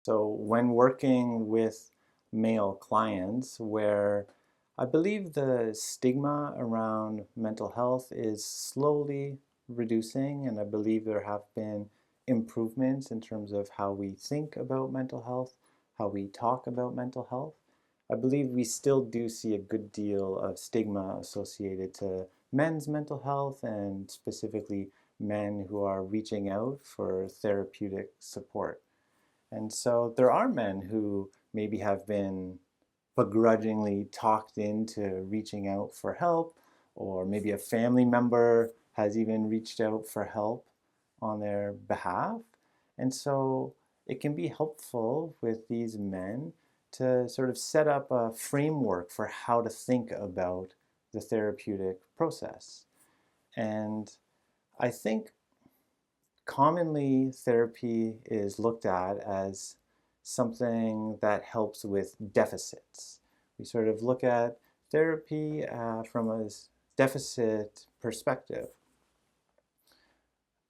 So when working with male clients, where I believe the stigma around mental health is slowly reducing, and I believe there have been improvements in terms of how we think about mental health, how we talk about mental health. I believe we still do see a good deal of stigma associated to men's mental health and specifically men who are reaching out for therapeutic support. And so there are men who maybe have been begrudgingly talked into reaching out for help, or maybe a family member has even reached out for help on their behalf. And so it can be helpful with these men to sort of set up a framework for how to think about the therapeutic process. And I think commonly therapy is looked at as something that helps with deficits. We sort of look at therapy from a deficit perspective.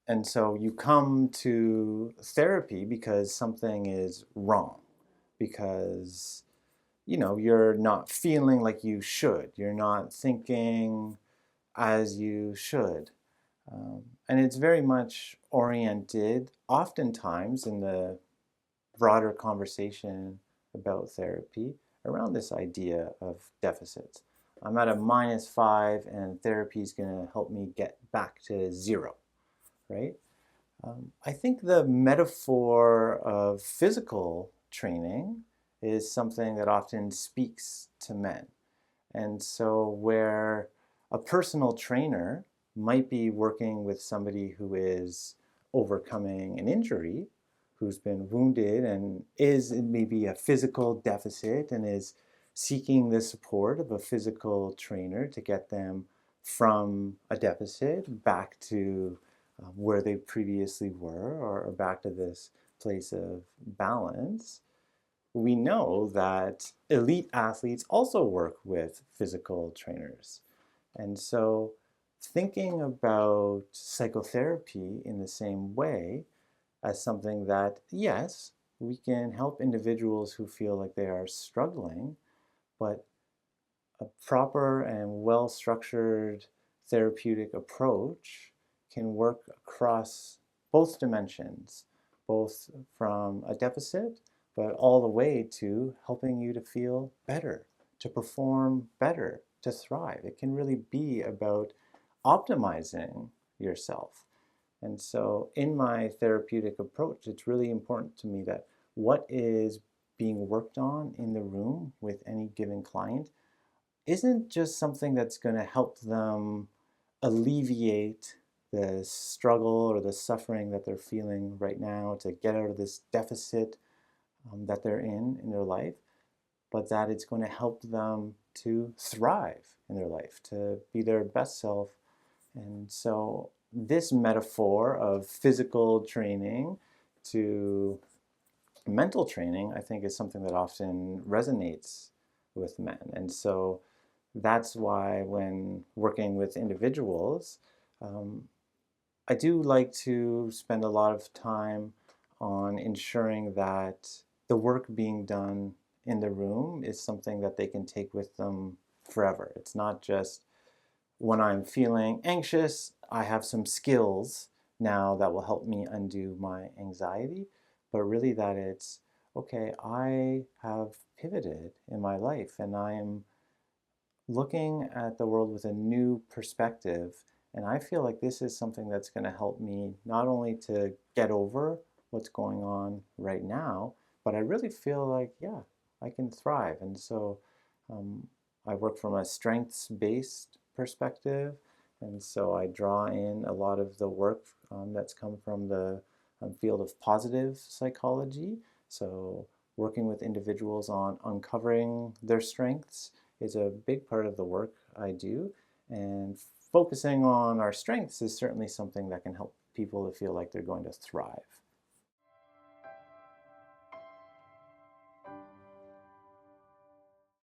And so you come to therapy because something is wrong, because you're not feeling like you should, you're not thinking as you should. And it's very much oriented, oftentimes in the broader conversation about therapy, around this idea of deficits. I'm at a -5 and therapy is going to help me get back to 0, right? I think the metaphor of physical training is something that often speaks to men. And so where a personal trainer might be working with somebody who is overcoming an injury, who's been wounded and is in maybe a physical deficit and is seeking the support of a physical trainer to get them from a deficit back to where they previously were, or back to this place of balance. We know that elite athletes also work with physical trainers. And so thinking about psychotherapy in the same way as something that, yes, we can help individuals who feel like they are struggling, but a proper and well-structured therapeutic approach can work across both dimensions, both from a deficit, but all the way to helping you to feel better, to perform better, to thrive. It can really be about optimizing yourself. And so in my therapeutic approach, it's really important to me that what is being worked on in the room with any given client isn't just something that's going to help them alleviate the struggle or the suffering that they're feeling right now to get out of this deficit that they're in their life, but that it's going to help them to thrive in their life, to be their best self. And so this metaphor of physical training to mental training, I think, is something that often resonates with men. And so that's why when working with individuals, I do like to spend a lot of time on ensuring that the work being done in the room is something that they can take with them forever. It's not just when I'm feeling anxious, I have some skills now that will help me undo my anxiety, but really that it's, okay, I have pivoted in my life and I am looking at the world with a new perspective. And I feel like this is something that's going to help me not only to get over what's going on right now, but I really feel like, yeah, I can thrive. And so um, I work from a strengths-based perspective. And so I draw in a lot of the work that's come from the field of positive psychology. So working with individuals on uncovering their strengths is a big part of the work I do. And focusing on our strengths is certainly something that can help people to feel like they're going to thrive.